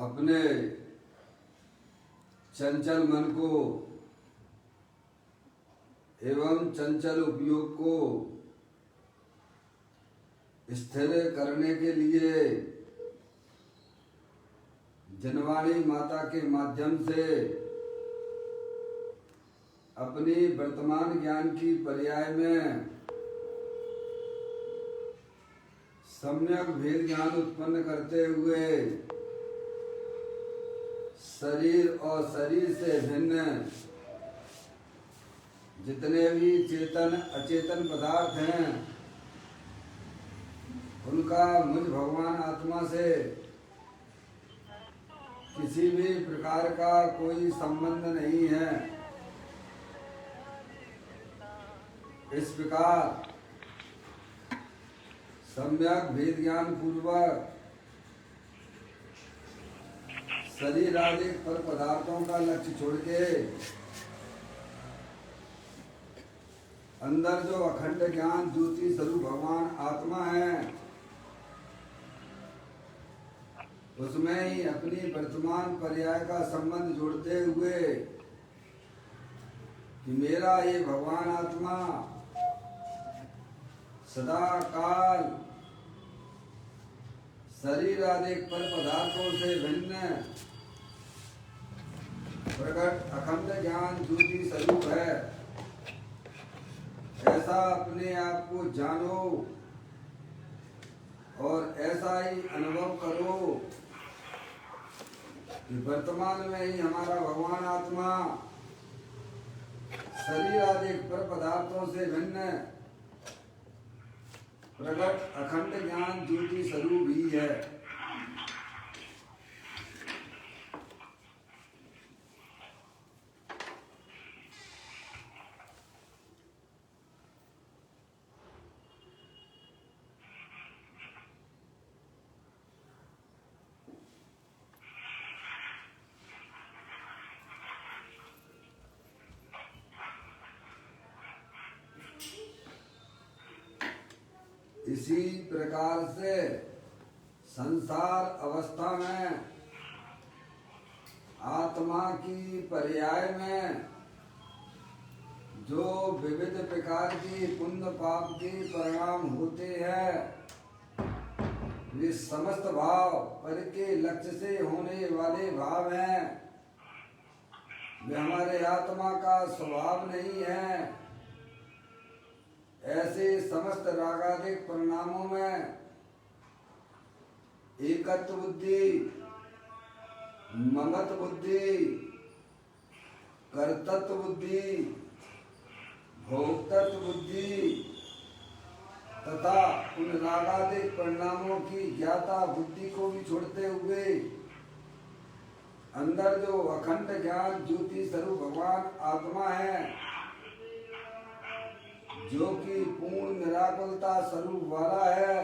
अपने चंचल मन को एवं चंचल उपयोग को स्थिर करने के लिए जनवाणी माता के माध्यम से अपनी वर्तमान ज्ञान की पर्याय में सम्यक भेद ज्ञान उत्पन्न करते हुए शरीर और शरीर से भिन्न जितने भी चेतन अचेतन पदार्थ हैं उनका मुझ भगवान आत्मा से किसी भी प्रकार का कोई संबंध नहीं है। इस प्रकार सम्यक भेद ज्ञान पूर्वक शरीर आदि पर पदार्थों का लक्ष्य छोड़ के अंदर जो अखंड ज्ञान ज्योति स्वरूप भगवान आत्मा है उसमें ही अपनी वर्तमान पर्याय का संबंध जोड़ते हुए कि मेरा ये भगवान आत्मा सदा काल शरीर आदि पर पदार्थों से भिन्न प्रकट अखंड ज्ञान ज्योति स्वरूप है। ऐसा अपने आप को जानो और ऐसा ही अनुभव करो कि वर्तमान में ही हमारा भगवान आत्मा शरीर आदि पर पदार्थों से भिन्न प्रकट अखंड ज्ञान ज्योति स्वरूप ही है। इसी प्रकार से संसार अवस्था में आत्मा की पर्याय में जो विविध प्रकार की पुण्य पाप के परिणाम होते हैं वे समस्त भाव पर के लक्ष्य से होने वाले भाव हैं। वे हमारे आत्मा का स्वभाव नहीं है। ऐसे समस्त रागादिक परिणामों में एकत्व बुद्धि, ममत बुद्धि, कर्तृत्व बुद्धि, भोक्तृत्व बुद्धि तथा उन रागादिक परिणामों की ज्ञाता बुद्धि को भी छोड़ते हुए अंदर जो अखंड ज्ञान ज्योति स्वरूप भगवान आत्मा है जो कि पूर्ण निराकुलता स्वरूप वाला है,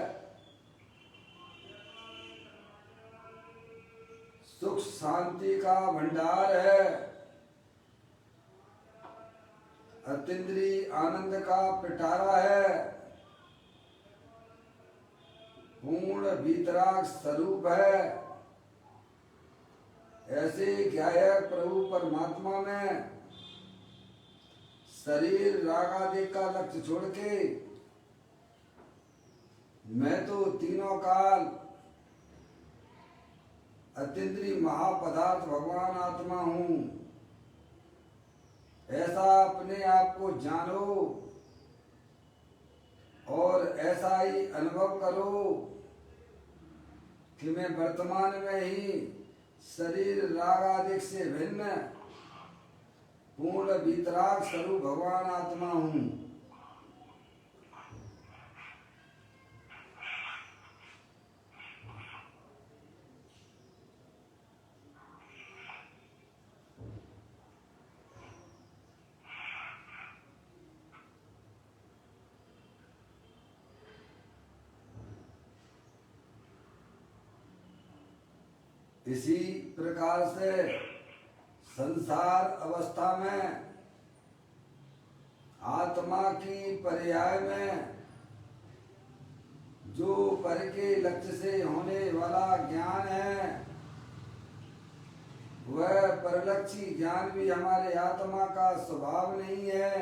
सुख शांति का भंडार है, अतीन्द्रिय आनंद का पिटारा है, पूर्ण वीतराग स्वरूप है। ऐसे ज्ञायक प्रभु परमात्मा में शरीर राग आदि का लक्ष्य छोड़ के मैं तो तीनों काल अतीन्द्रिय महापदार्थ भगवान आत्मा हूँ ऐसा अपने आप को जानो और ऐसा ही अनुभव करो कि मैं वर्तमान में ही शरीर राग आदि से भिन्न पूर्ण वीतराग स्वरूप भगवान आत्मा हूँ। इसी प्रकार से संसार अवस्था में आत्मा की पर्याय में जो पर के लक्ष्य से होने वाला ज्ञान है वह परलक्षी ज्ञान भी हमारे आत्मा का स्वभाव नहीं है,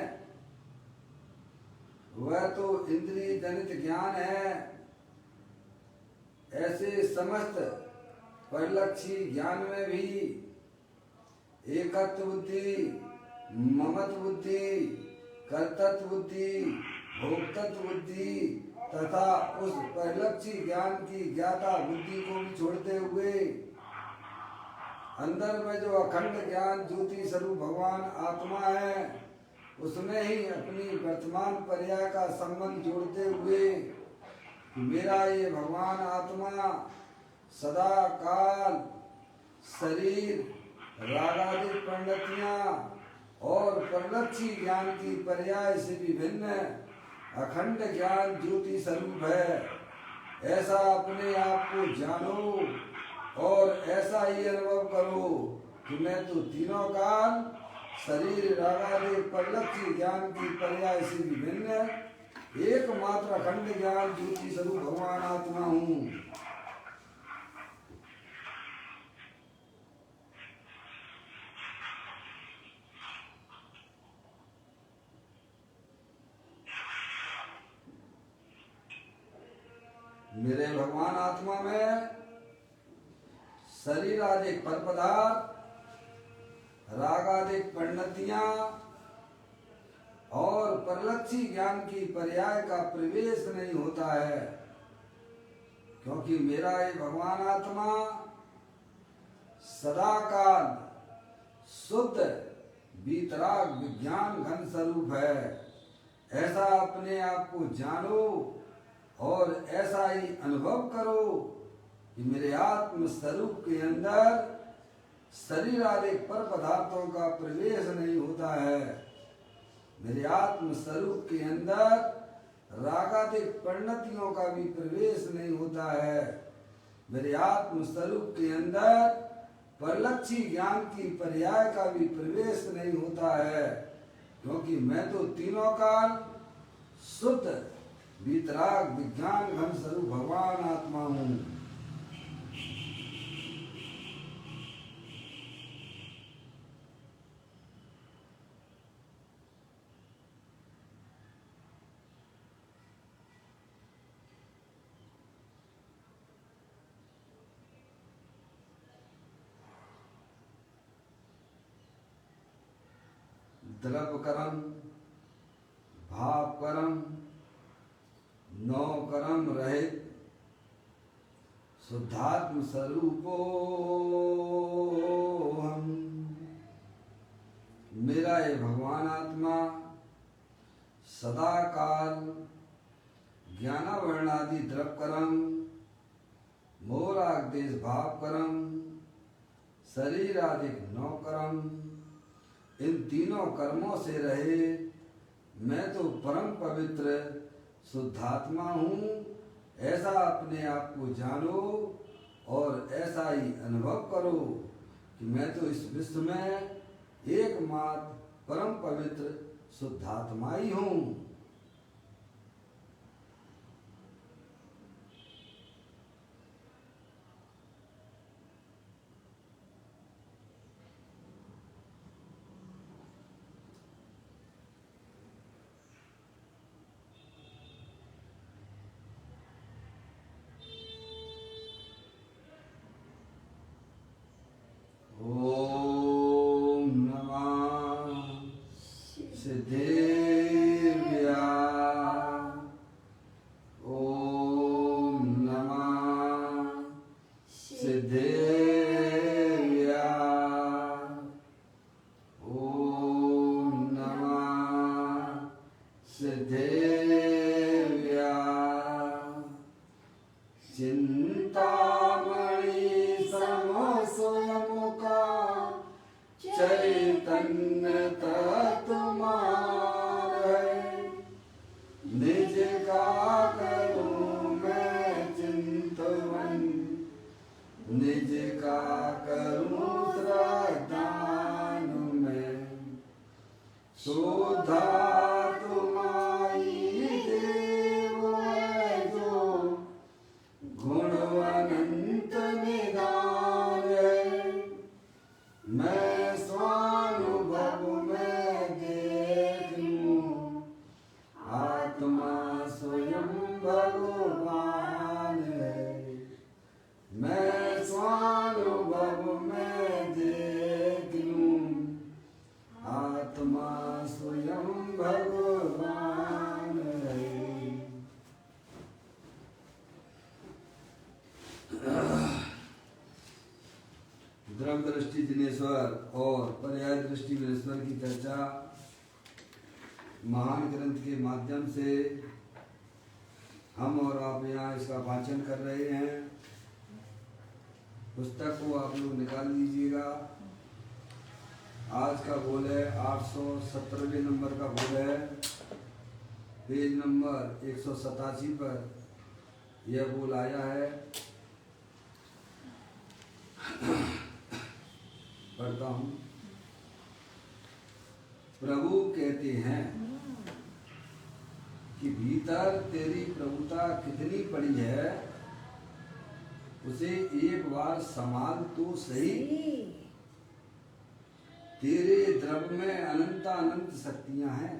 वह तो इंद्रिय जनित ज्ञान है। ऐसे समस्त परलक्षी ज्ञान में भी एकत्व बुद्धि, ममत्व बुद्धि, कर्तृत्व बुद्धि, भोक्तृत्व बुद्धि तथा उस परलक्षी ज्ञान की ज्ञाता बुद्धि को भी छोड़ते हुए अंदर में जो अखंड ज्ञान ज्योति स्वरूप भगवान आत्मा है, उसमें ही अपनी वर्तमान पर्याय का संबंध जोड़ते हुए मेरा ये भगवान आत्मा सदा काल शरीर रागादि परिणतियां और परलक्षी ज्ञान की पर्याय से भी भिन्न अखंड ज्ञान ज्योति स्वरूप है। ऐसा अपने आप को जानो और ऐसा ही अनुभव करो कि मैं तो तीनों काल शरीर रागादि परलक्षी ज्ञान की पर्याय से भी भिन्न एकमात्र अखंड ज्ञान ज्योति स्वरूप भगवान आत्मा हूँ। मेरे भगवान आत्मा में शरीर आदि पर पदार्थ, रागादिक परिणतियां और परलक्षी ज्ञान की पर्याय का प्रवेश नहीं होता है, क्योंकि मेरा ये भगवान आत्मा सदा काल शुद्ध वीतराग विज्ञान घन स्वरूप है। ऐसा अपने आप को जानो और ऐसा ही अनुभव करो कि मेरे आत्म स्वरूप के अंदर शरीर आदि पर पदार्थों का प्रवेश नहीं होता है। मेरे आत्म स्वरूप के अंदर रागादिक परिणतियों का भी प्रवेश नहीं होता है। मेरे आत्म स्वरूप के अंदर परलक्षी ज्ञान की पर्याय का भी प्रवेश नहीं होता है, क्योंकि मैं तो तीनों काल शुद्ध वीतराग विज्ञान घन स्वरूप भगवान आत्मा हूँ। द्रव्य कर्म, भाव कर्म, नौ कर्म रहित शुद्धात्म स्वरूपो हम। मेरा ये भगवान आत्मा सदा काल ज्ञानावर्णादि द्रव्य कर्म, मोराग देश भाव कर्म, शरीर आदि नौ कर्म, इन तीनों कर्मों से रहे मैं तो परम पवित्र शुद्धात्मा हूँ। ऐसा अपने आप को जानो और ऐसा ही अनुभव करो कि मैं तो इस विश्व में एकमात्र परम पवित्र शुद्धात्मा ही हूँ। गुण भगवान है। मैं स्वानुभव में देख लूं आत्मा स्वयं भगवान है। द्रव्य दृष्टि दिनेश्वर और पर्याय दृष्टि विनेश्वर की चर्चा महान ग्रंथ के माध्यम से हम और आप यहाँ इसका वाचन कर रहे हैं। पुस्तक को आप लोग निकाल लीजिएगा। आज का बोल है 817वें नंबर का बोल है, पेज नंबर 187 पर यह बोल आया है। पढ़ता हूँ। प्रभु कहते हैं कि भीतर तेरी प्रभुता कितनी पड़ी है, उसे एक बार संभाल तो सही। तेरे द्रव्य में अनंत अनंत शक्तियां हैं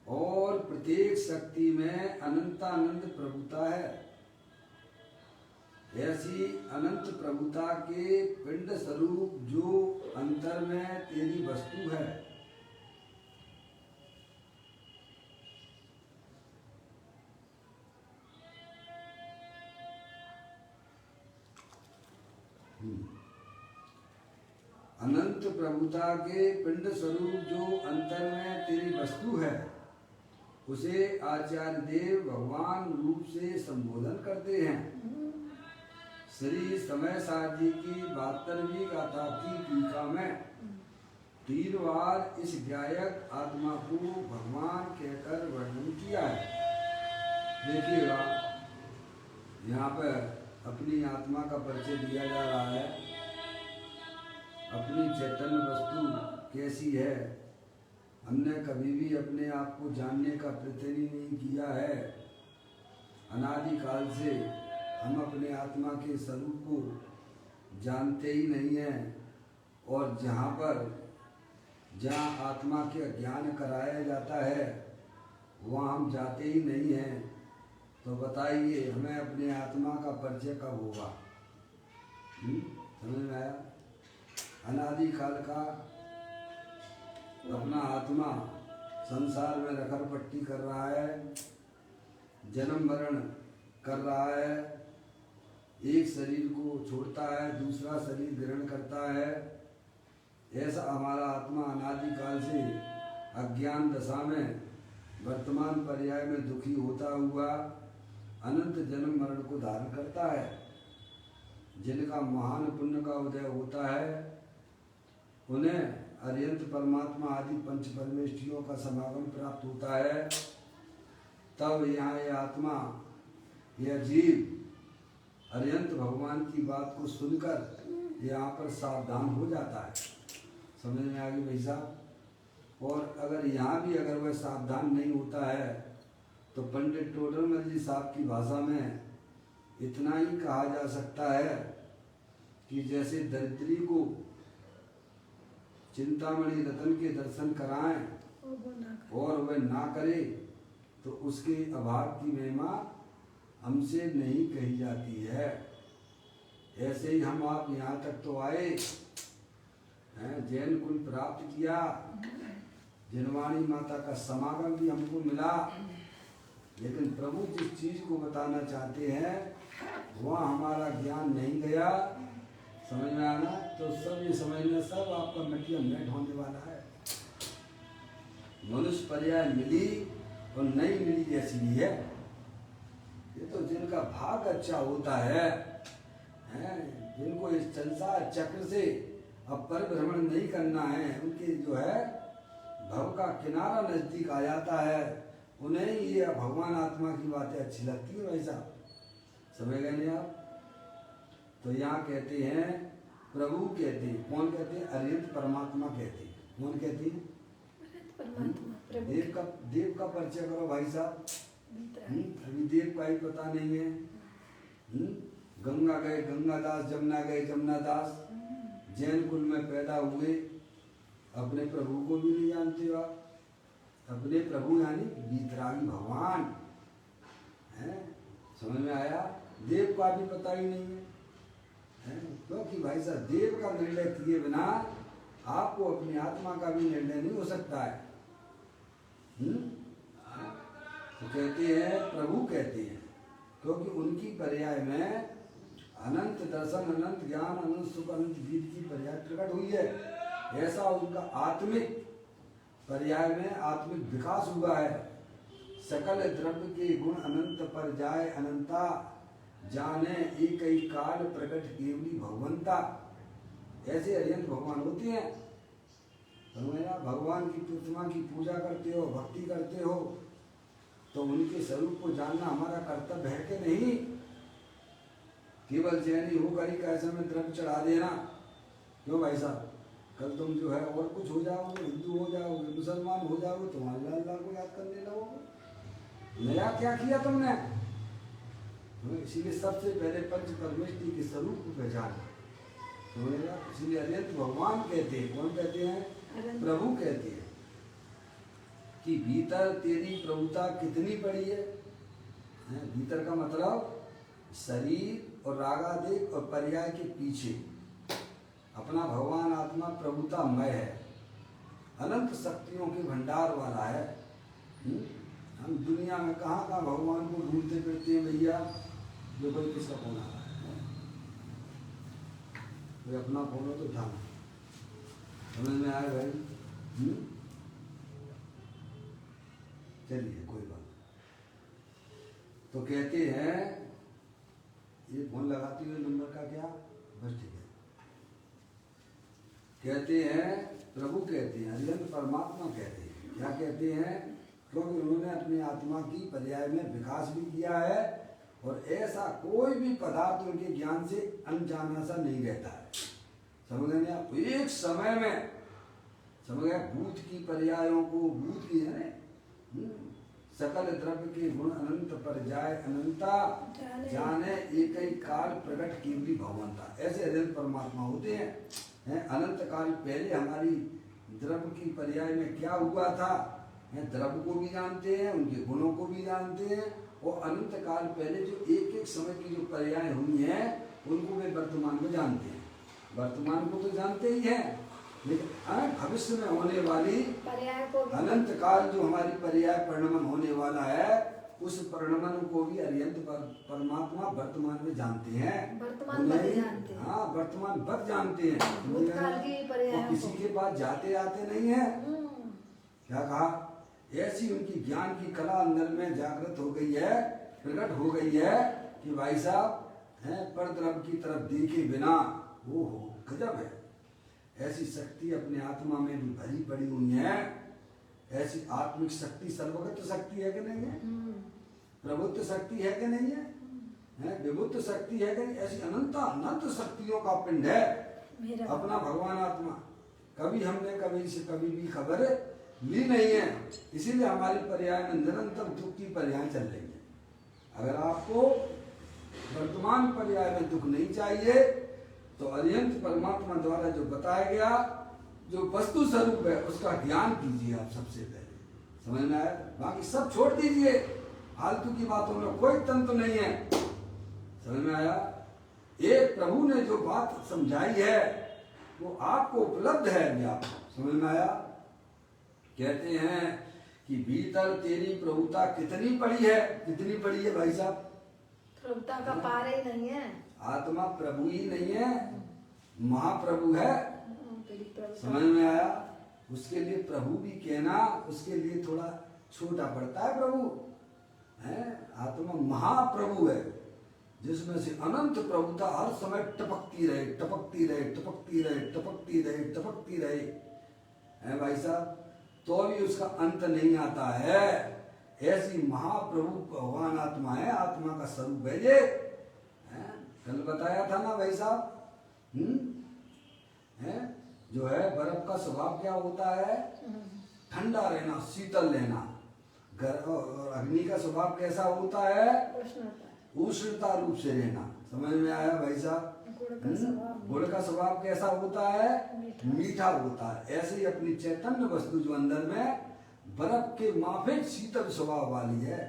और प्रत्येक शक्ति में अनंत अनंत प्रभुता है। ऐसी अनंत प्रभुता के पिंड स्वरूप जो अंतर में तेरी वस्तु है, अनंत प्रभुता के पिंड स्वरूप जो अंतर में तेरी वस्तु है, उसे आचार्य देव भगवान रूप से संबोधन करते हैं। श्री समय सार जी की 72वीं गाथा की टीका में 3 बार इस गायक आत्मा को भगवान कहकर वर्णन किया है। देखिएगा, यहाँ पर अपनी आत्मा का परिचय दिया जा रहा है। अपनी चैतन्य वस्तु कैसी है, हमने कभी भी अपने आप को जानने का प्रयत्न ही नहीं किया है। अनादि काल से हम अपने आत्मा के स्वरूप को जानते ही नहीं हैं, और जहाँ आत्मा के ज्ञान कराया जाता है वहाँ हम जाते ही नहीं हैं। तो बताइए, हमें अपने आत्मा का परिचय कब होगा? समझ में आया? अनादि काल का अपना आत्मा संसार में रखड़ पट्टी कर रहा है, जन्म मरण कर रहा है, एक शरीर को छोड़ता है, दूसरा शरीर ग्रहण करता है। ऐसा हमारा आत्मा अनादि काल से अज्ञान दशा में वर्तमान पर्याय में दुखी होता हुआ अनंत जन्म मरण को धारण करता है। जिनका महान पुण्य का उदय होता है, उन्हें अर्यंत परमात्मा आदि पंच परमेष्ठियों का समागम प्राप्त होता है। तब यहाँ यह आत्मा, यह जीव अर्यंत भगवान की बात को सुनकर यहाँ पर सावधान हो जाता है। समझ में आ गई भाई साहब? और अगर यहाँ भी अगर वह सावधान नहीं होता है तो पंडित टोडरमल जी साहब की भाषा में इतना ही कहा जा सकता है कि जैसे दरिद्री को चिंतामणि रतन के दर्शन कराएं और वह ना करे तो उसके अभाव की महिमा हमसे नहीं कही जाती है। ऐसे ही हम आप यहाँ तक तो आए हैं, जैन कुल प्राप्त किया, जिनवाणी माता का समागम भी हमको मिला, लेकिन प्रभु जिस चीज को बताना चाहते हैं वह हमारा ज्ञान नहीं गया। समझ में आना? तो सब ये समझना, सब आपका मिट्टी मेट होने वाला है। मनुष्य पर्याय मिली और नहीं मिली जैसी भी है। ये तो जिनका भाग अच्छा होता है, जिनको इस संसार चक्र से अब परिभ्रमण नहीं करना है, उनके जो है भव का किनारा नजदीक आ जाता है, उन्हें ये भगवान आत्मा की बातें अच्छी लगती है। वैसा समझ गए नहीं आप? तो यहाँ कहते हैं, प्रभु कहते हैं। कौन कहते हैं? अर्यंत परमात्मा कहते हैं। कौन कहते हैं? देव का परिचय करो भाई साहब। अभी देव का ही पता नहीं है। गंगा गए गंगादास, जमुना गए जमुनादास, जैन कुल में पैदा हुए, अपने प्रभु को भी नहीं जानते हो आप। अपने प्रभु यानी वीतरागी भगवान, समझ में आया? देव का भी पता ही नहीं है, क्योंकि भाई साहब देव का निर्णय किए बिना आपको अपनी आत्मा का भी निर्णय नहीं हो सकता है। तो कहते हैं, प्रभु कहते हैं, क्योंकि उनकी पर्याय में अनंत दर्शन, अनंत ज्ञान, अनंत सुख, अनंत जीत की पर्याय प्रकट हुई है। ऐसा उनका आत्मिक पर्याय में आत्मिक विकास हुआ है। सकल द्रव्य के गुण अनंत पर जाए अनंता, जाने एक ही काल प्रकट केवली भगवंता। ऐसे अरिहंत भगवान होते हैं। भगवान की प्रतिमा की पूजा करते हो, भक्ति करते हो, तो उनके स्वरूप को जानना हमारा कर्तव्य है कि नहीं? केवल जैनी होकर ही कैसे में द्रव्य चढ़ा देना, क्यों भाई साहब? कल तुम जो है और कुछ हो जाओगे, हिंदू हो जाओगे, मुसलमान हो जाओगे, तुम अल्लाह को याद करने लगोगे। नया क्या किया तुमने? इसीलिए सबसे पहले पंच परमेष्टि के स्वरूप को पहचाना। इसीलिए अरिहंत भगवान कहते हैं। कौन कहते हैं? प्रभु कहते हैं कि भीतर तेरी प्रभुता कितनी बड़ी है। भीतर का मतलब शरीर और रागादेश और पर्याय के पीछे अपना भगवान आत्मा प्रभुतामय है, अनंत शक्तियों के भंडार वाला है। हम दुनिया में कहाँ कहाँ भगवान को ढूंढते फिरते हैं भैया। जो कोई किसका फोन आ रहा है, कोई अपना फोन हो तो उठाना। समझ में आए भाई? चलिए कोई बात। तो कहते हैं, ये फोन लगाते हुए नंबर का क्या, बस ठीक है। कहते हैं, प्रभु कहते हैं, अरिहंत परमात्मा कहते हैं। क्या कहते हैं? क्योंकि उन्होंने अपनी आत्मा की पर्याय में विकास भी किया है, और ऐसा कोई भी पदार्थ उनके ज्ञान से अनजाना सा नहीं रहता है। समझ गए आप? एक समय में समझ गए, भूत की पर्यायों को, भूत की है सकल द्रव्य के गुण अनंत पर जाए अनंता, जाने एक ही काल प्रकट केवली भगवंता। ऐसे अरिहंत परमात्मा होते हैं। अनंत काल पहले हमारी द्रव्य की पर्याय में क्या हुआ था, द्रव्य को भी जानते हैं, उनके गुणों को भी जानते हैं, और अनंत काल पहले जो एक एक समय की जो पर्याय हुई हैं उनको वे वर्तमान में जानते हैं। वर्तमान को तो जानते ही हैं, लेकिन भविष्य में होने वाली अनंत काल जो हमारी पर्याय परिणमन होने वाला है, उस परिणमन को भी अरिहंत परमात्मा वर्तमान में जानते हैं। हाँ, वर्तमान वक्त जानते हैं। किसी के पास जाते आते नहीं है। क्या कहा? ऐसी उनकी ज्ञान की कला अंदर में जागृत हो गई है, प्रकट हो गई है कि भाई साहब पर द्रव्य की तरफ देखे बिना वो हो गजब है। ऐसी शक्ति अपने आत्मा में भी भरी पड़ी हुई है। ऐसी आत्मिक शक्ति सर्वगत शक्ति है कि नहीं है? प्रभुत्व शक्ति है कि नहीं है? विभुत्व शक्ति है कि नहीं? ऐसी अनंत शक्तियों का पिंड है अपना भगवान आत्मा। कभी हमने कभी से कभी भी खबर ली नहीं है। इसीलिए हमारी पर्याय में निरंतर दुख की पर्याय चल रही है। अगर आपको वर्तमान पर्याय में दुख नहीं चाहिए, तो अरिहंत परमात्मा द्वारा जो बताया गया जो वस्तु स्वरूप है उसका ज्ञान कीजिए आप सबसे पहले। समझ में आया? बाकी सब छोड़ दीजिए, फालतू की बातों में कोई तंत्र नहीं है। समझ में आया? एक प्रभु ने जो बात समझाई है वो आपको उपलब्ध है अभी। आप समझ में आया? कहते हैं कि भीतर तेरी प्रभुता कितनी बड़ी है। कितनी बड़ी है भाई साहब? प्रभुता का पार ही नहीं है। आत्मा प्रभु ही नहीं है, महाप्रभु है। समझ में आया? उसके लिए प्रभु भी कहना उसके लिए थोड़ा छोटा पड़ता है। प्रभु है, आत्मा महाप्रभु है, जिसमें से अनंत प्रभुता हर समय टपकती रहे, टपकती रहे, टपकती रहे, टपकती रहे, टपकती रहे। है भाई साहब? तो भी उसका अंत नहीं आता है। ऐसी महाप्रभु भगवान आत्मा है, आत्मा का स्वरूप है ये। कल बताया था ना भाई साहब? जो है बर्फ का स्वभाव क्या होता है? ठंडा रहना, शीतल रहना। और अग्नि का स्वभाव कैसा होता है? उष्णता रूप से रहना। समझ में आया भाई साहब? गुड़ का स्वभाव कैसा होता है? मीठा होता है। ऐसे ही अपनी चैतन्य वस्तु जो अंदर में बर्फ के माफिक शीतल स्वभाव वाली है।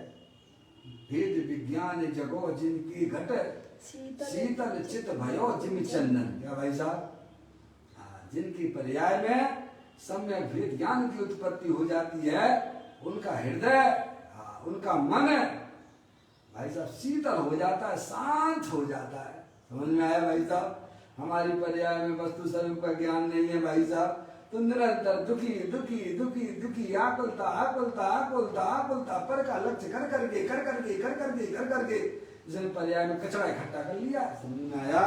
भेद विज्ञान जगो जिनकी घट शीतल चित भयो जिम चंदन। क्या भाई साहब? जिनकी पर्याय में सम्यक भेद ज्ञान की उत्पत्ति हो जाती है, उनका हृदय, उनका मन भाई साहब शीतल हो जाता है, शांत हो जाता है। समझ में आया भाई साहब? हमारी पर्याय में वस्तु स्वरूप का ज्ञान नहीं है भाई साहब, तो निरंतर दुखी दुखी दुखी दुखी, आकुलता आकुलता आकुलता आकुलता, पर का लक्ष्य कर करके कर करके कर करके कर करके जिसने पर्याय में कचरा इकट्ठा कर लिया। समझ में आया?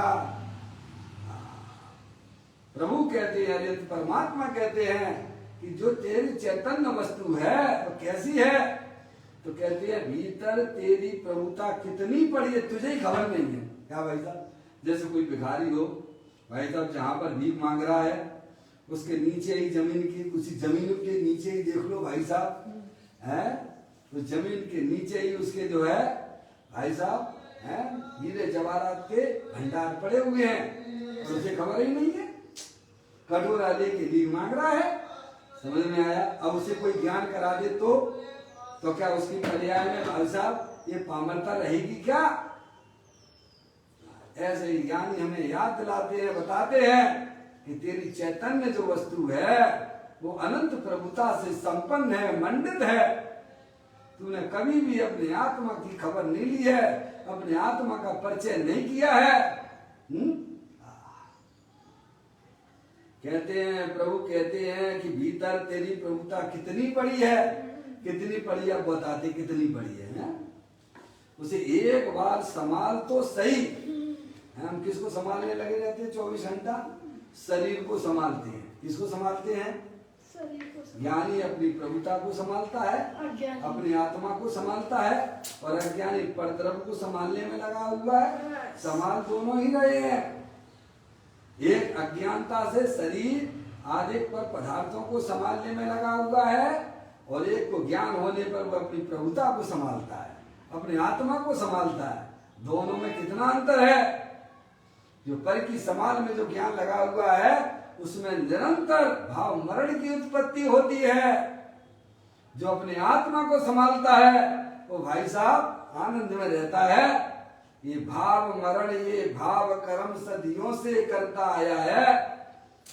प्रभु कहते हैं, अरे परमात्मा कहते हैं कि जो तेरी चैतन्य वस्तु है वो कैसी है? तो कहते हैं भीतर तेरी प्रभुता कितनी पड़ी है तुझे ही खबर नहीं है। क्या भाई साहब? जैसे कोई भिखारी हो भाई साहब, जहां पर भीख मांग रहा है उसके नीचे ही जमीन की, उसी जमीन के नीचे ही देख लो भाई साहब, है तो जमीन के नीचे ही उसके जो है भाई साहब है हीरे जवाहरात के भंडार पड़े हुए हैं, और उसे खबर ही नहीं है। कटोरा लेके भीख मांग रहा है। समझ में आया? अब उसे कोई ज्ञान करा दे तो क्या उसकी पर्याय में भाई साहब ये पामरता रहेगी क्या? ऐसे ही ज्ञानी हमें याद दिलाते हैं, बताते हैं कि तेरी चैतन्य जो वस्तु है वो अनंत प्रभुता से संपन्न है, मंडित है। तूने कभी भी अपने आत्मा की खबर नहीं ली है, अपने आत्मा का परिचय नहीं किया है। कहते हैं, प्रभु कहते हैं कि भीतर तेरी प्रभुता कितनी पड़ी है, कितनी पड़ी है, बताते कितनी पड़ी है? उसे एक बार संभाल तो सही। हम किसको संभालने लगे रहते हैं 24 घंटा? शरीर को संभालते हैं। किसको संभालते हैं? ज्ञानी अपनी प्रभुता को संभालता है, अपनी आत्मा को संभालता है, और अज्ञानी परद्रव्य को संभालने में लगा हुआ है। संभाल दोनों ही रहे हैं। एक अज्ञानता से शरीर आदि पर पदार्थों को संभालने में लगा हुआ है, और एक को ज्ञान होने पर वो अपनी प्रभुता को संभालता है, अपनी आत्मा को संभालता है। दोनों में कितना अंतर है? जो पर की संभाल में जो ज्ञान लगा हुआ है उसमें निरंतर भाव मरण की उत्पत्ति होती है। जो अपने आत्मा को संभालता है वो भाई साहब आनंद में रहता है। ये भाव मरण, ये भाव कर्म सदियों से करता आया है।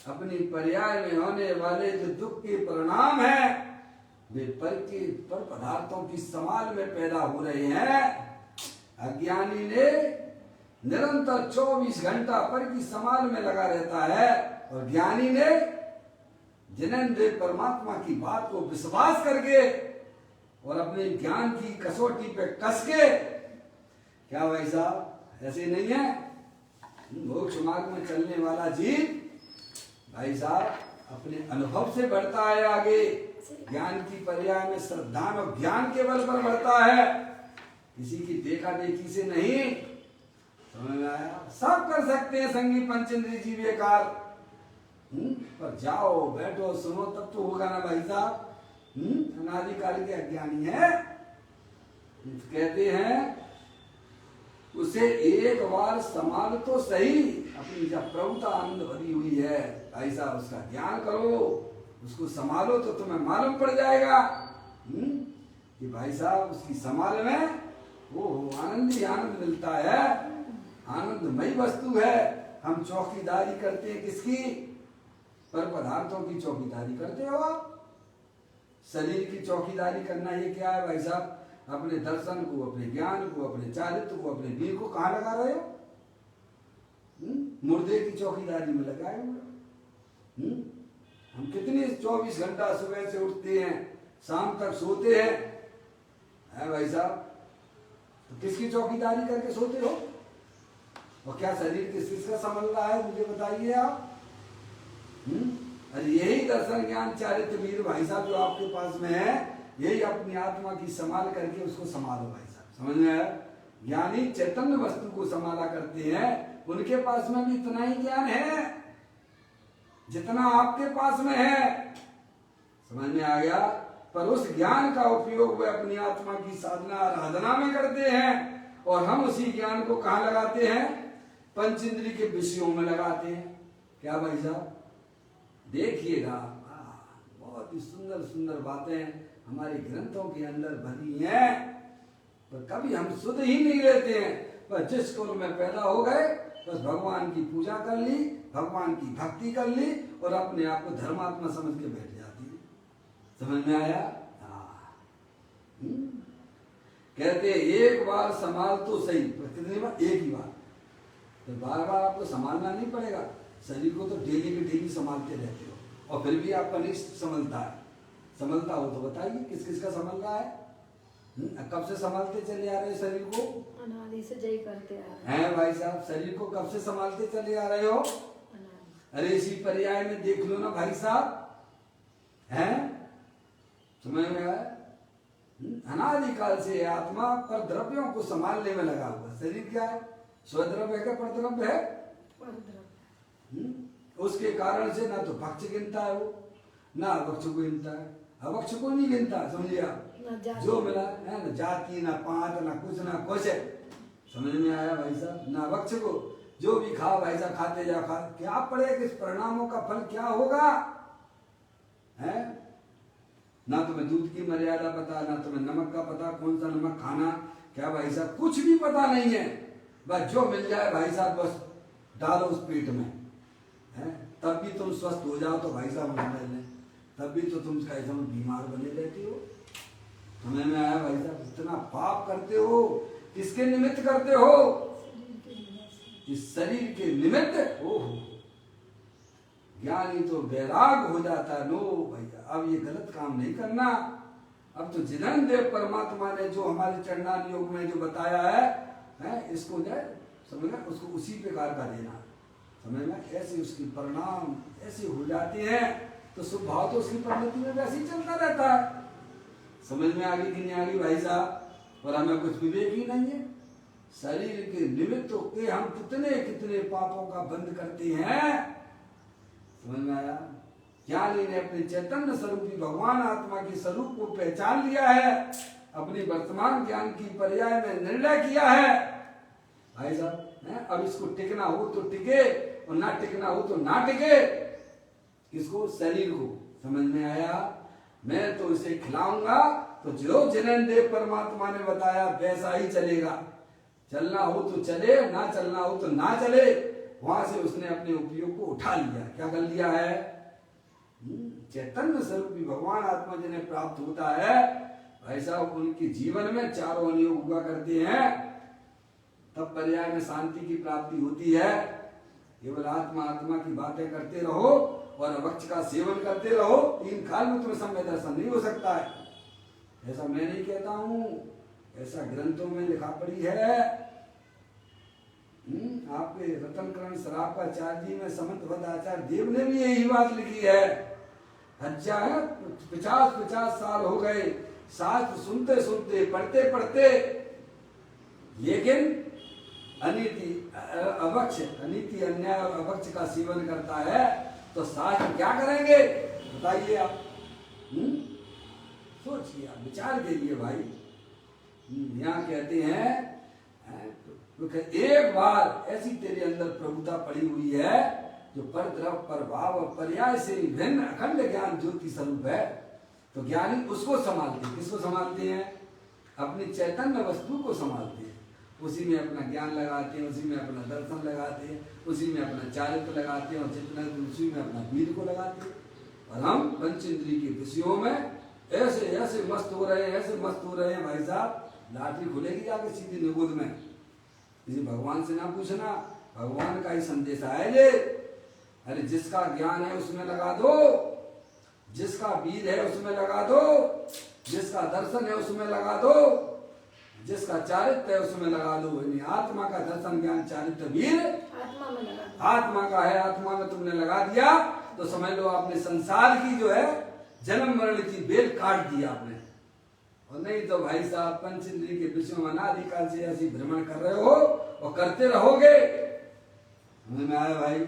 अपनी पर्याय में होने वाले जो दुख के परिणाम है वे पर पदार्थों की संभाल में पैदा हो रहे हैं। अज्ञानी ने निरंतर 24 घंटा पर की संभाल में लगा रहता है, और ज्ञानी ने जिनेंद्रिय परमात्मा की बात को विश्वास करके और अपने ज्ञान की कसौटी पे कस के, क्या भाई साहब ऐसे नहीं है? मोक्ष मार्ग में चलने वाला जीव भाई साहब अपने अनुभव से बढ़ता है आगे। ज्ञान की पर्याय में श्रद्धा और ज्ञान के बल पर बढ़ता है, किसी की देखा देखी से नहीं। समझ में आया? सब कर सकते हैं संगी पंचेंद्रिय जीव कार, पर जाओ बैठो सुनो तब तो होगा ना भाई साहब। अनादिकाल के अज्ञानी है। कहते हैं उसे एक बार संभाल तो सही, अपनी जब प्रभुता आनंद भरी हुई है भाई साहब उसका ज्ञान करो, उसको संभालो तो तुम्हें मालूम पड़ जाएगा कि भाई साहब उसकी संभाल में वो आनंद ही आनंद मिलता है। आनंदमयी वस्तु है। हम चौकीदारी करते हैं किसकी? पर पदार्थों की चौकीदारी करते हो आप। शरीर की चौकीदारी करना ये क्या है भाई साहब? अपने दर्शन को, अपने ज्ञान को, अपने चारित्र को, अपने वीर को कहाँ लगा रहे हो? मुर्दे की चौकीदारी में लगाए हुए। हम कितनी 24 घंटा सुबह से उठते हैं शाम तक सोते हैं, है भाई साहब? तो किसकी चौकीदारी करके सोते हो? और क्या शरीर किसका संभल रहा है मुझे बताइए आप? अरे यही दर्शन ज्ञान चारित्र वीर भाई साहब जो आपके पास में है, यही अपनी आत्मा की संभाल करके उसको संभालो भाई साहब। समझ में आया? ज्ञानी चैतन्य वस्तु को संभाला करते हैं, उनके पास में भी इतना ही ज्ञान है जितना आपके पास में है। समझ में आ गया? पर उस ज्ञान का उपयोग वे अपनी आत्मा की साधना आराधना में करते हैं, और हम उसी ज्ञान को कहाँ लगाते हैं? पंचेंद्रिय के विषयों में लगाते हैं। क्या भाई साहब? देखिएगा बहुत ही सुंदर सुंदर बातें हमारे ग्रंथों के अंदर भरी हैं। पर कभी हम सुध ही नहीं लेते हैं। बस जिस कुल में पैदा हो गए बस भगवान की पूजा कर ली, भगवान की भक्ति कर ली और अपने आप को धर्मात्मा समझ के बैठ जाती है। समझ में आया? हाँ। कहते एक बार संभाल तो सही, कितनी बार? एक ही बार। तो बार बार आपको संभालना नहीं पड़ेगा। शरीर को तो डेली के डेली संभालते रहते हो और फिर भी आपका नहीं संभलता है। संभलता हो तो बताइए किस किस का संभल रहा है? कब से संभालते चले आ रहे हो शरीर को? अनादि से जय करते आ रहे हैं भाई साहब, शरीर को कब से संभालते चले आ रहे हो? अरे इसी पर्याय में देख लो ना भाई साहब, हैं? समझ में आया? अनादिकाल से आत्मा पर द्रव्यों को संभालने में लगा हुआ। शरीर क्या है? स्वद्रव्य है क्या परद्रव्य है? उसके कारण से ना तो भक्ष गिनता है वो, ना अभक्ष को गिनता है। अभक्ष को नहीं गिनता, समझिए आप। जो मिला है ना, जाति ना पात ना कुछ ना कुछ। समझ में आया भाई साहब? ना अभक्ष को जो भी खा भाई साहब खाते जा खा, क्या पड़ेगा? किस परिणामों का फल क्या होगा? है ना तुम्हें दूध की मर्यादा पता, ना तुम्हें नमक का पता, कौन सा नमक खाना क्या भाई साहब, कुछ भी पता नहीं है। बस जो मिल जाए भाई साहब बस डालो उस पेट में, है? तब भी तुम स्वस्थ हो जाओ तो भाई साहब समझ लें, तब भी तो तुम कैसे बीमार बने रहती हो। समझ में आया भाई साहब? इतना पाप करते हो, किसके निमित्त करते हो? इस शरीर के निमित्त। ओहो, ज्ञानी तो वैराग हो जाता है। नो भैया, अब ये गलत काम नहीं करना। अब तो जिनन देव परमात्मा ने जो हमारे चरणान योग में जो बताया है इसको जाए समझना, उसको उसी प्रकार का देना। समझना, ऐसे उसकी परिणाम ऐसे हो जाते हैं तो स्वभाव तो उसकी प्रगति में वैसे ही चलता रहता है। समझ में आगे कि नहीं आगे भाई साहब? और हमें कुछ विवेक ही नहीं है। शरीर के निमित्तों के हम कितने कितने पापों का बंद करते हैं। समझ में आया? ज्ञानी ने अपने चैतन्य स्वरूपी भगवान आत्मा के स्वरूप को पहचान लिया है, अपनी वर्तमान ज्ञान की पर्याय में निर्णय किया है भाई साहब। अब इसको टिकना हो तो टिके और ना टिकना हो तो ना टिके। किसको? शरीर को। समझ में आया? मैं तो इसे खिलाऊंगा तो जो जिनेंद्र परमात्मा ने बताया वैसा ही चलेगा। चलना हो तो चले, ना चलना हो तो ना चले। वहां से उसने अपने उपयोग को उठा लिया। क्या कर लिया है? चैतन्य स्वरूपी भगवान आत्मा जिन्हें प्राप्त होता है भाई साहब, उनके जीवन में चारों अनुयोग हुआ करते हैं, तब पर्याय में शांति की प्राप्ति होती है। केवल आत्मा आत्मा की बातें करते रहो और अभक्ष का सेवन करते रहो, 3 काल में तुम्हें सम्यक दर्शन नहीं हो सकता है। ऐसा मैं नहीं कहता हूं, ऐसा ग्रंथों में लिखा पड़ी है। आपके रतनकरण सराफाचार्य जी में समंत आचार्य देव ने भी यही बात लिखी है। 50 साल हो गए शास्त्र सुनते सुनते, पढ़ते पढ़ते, लेकिन अनीति अभक्ष, अनीति अन्याय और अभक्ष का सेवन करता है तो शास्त्र क्या करेंगे बताइए आप? सोचिए आप, विचार कीजिए भाई। यहाँ कहते हैं एक बार ऐसी तेरे अंदर प्रभुता पड़ी हुई है जो पर द्रव पर भाव और पर्याय से भिन्न अखंड ज्ञान ज्योति स्वरूप है। तो ज्ञानी उसको संभालते हैं। किसको संभालते हैं? अपनी चैतन्य वस्तु को संभालते हैं। उसी में अपना ज्ञान लगाते हैं, उसी में अपना दर्शन लगाते हैं, उसी में अपना चारित्र लगाते हैं और जितना उसी में अपना वीर को लगाते हैं। और हम पंचेंद्रिय के विषयों में ऐसे ऐसे मस्त हो रहे हैं, ऐसे मस्त हो रहे हैं भाई साहब, लाठी खुलेगी जाके सीधी निगुद में। किसी भगवान से ना पूछना, भगवान का ही संदेश है ये। अरे जिसका ज्ञान है उसमें लगा दो, जिसका वीर है उसमें लगा दो, जिसका दर्शन है उसमें लगा दो, जिसका चारित्र है उसमें लगा दो। आत्मा का दर्शन ज्ञान चारित्र वीर आत्मा में लगा दो। आत्मा का है, आत्मा में तुमने लगा दिया तो समझ लो आपने संसार की जो है जन्म मरण की बेल काट दी आपने। और नहीं तो भाई साहब पंचेंद्रिय के विषयों में अनादिकाल से ऐसी भ्रमण कर रहे हो और करते रहोगे। समझ में आया भाई?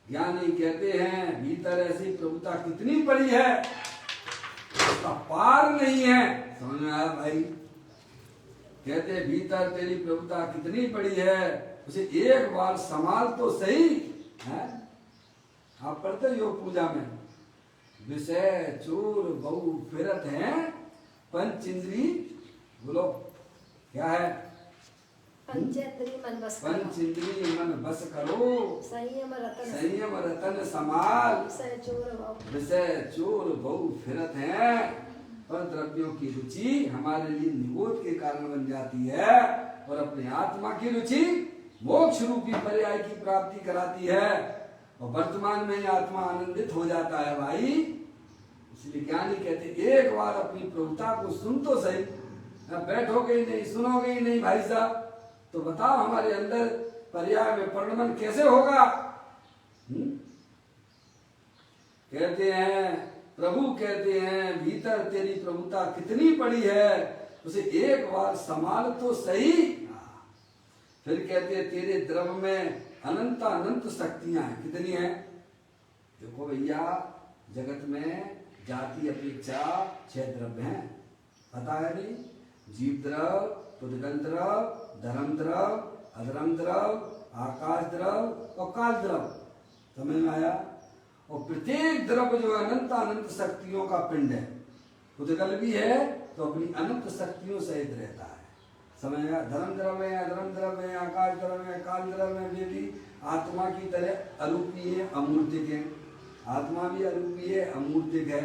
ज्ञानी कहते हैं भीतर ऐसी प्रभुता कितनी पड़ी है उसका पार नहीं है। समझ में आया भाई? कहते हैं भीतर तेरी प्रभुता कितनी पड़ी है, उसे एक बार संभाल तो सही है। आप पढ़ते हो पूजा में, विषय चोर बहु फिरत हैं पंच इंद्री बोलो क्या है? पंचेंद्रिय मन बस करो। पंचेंद्रिय मन बस करो। संयम रतन समाल। विषय चोर बहु फिरत है। पर द्रव्यों की रुचि हमारे लिए निगोद के कारण बन जाती है और अपने आत्मा की रुचि मोक्ष रूपी पर्याय की प्राप्ति कराती है और वर्तमान में आत्मा आनंदित हो जाता है भाई। इसलिए ज्ञानी कहते एक बार अपनी प्रभुता को सुन तो सही, बैठोगे ही नहीं, सुनोगे ही नहीं भाई साहब, तो बताओ हमारे अंदर पर्याय में परिणमन कैसे होगा? कहते हैं प्रभु कहते हैं भीतर तेरी प्रभुता कितनी पड़ी है, उसे एक बार संभाल तो सही। फिर कहते हैं तेरे द्रव्य में अनंत शक्तियां हैं। कितनी है? देखो भैया, जगत में जाति अपेक्षा 6 द्रव्य हैं, पता है नहीं? जीव द्रव्य, पुद्गल द्रव्य, धर्म द्रव्य, अधर्म द्रव्य, आकाश द्रव्य और काल द्रव्य। समझ में आया? और प्रत्येक द्रव्य जो अनंत शक्तियों का पिंड है। पुद्गल भी है तो अपनी अनंत शक्तियों सहित रहता है। समझ में आया? धर्म द्रव्य है, अधर्म द्रव्य है, आकाश द्रव्य है, काल द्रव्य है, वे भी आत्मा की तरह अरूपी है, अमूर्तिक है। आत्मा भी अरूपी है, अमूर्तिक है।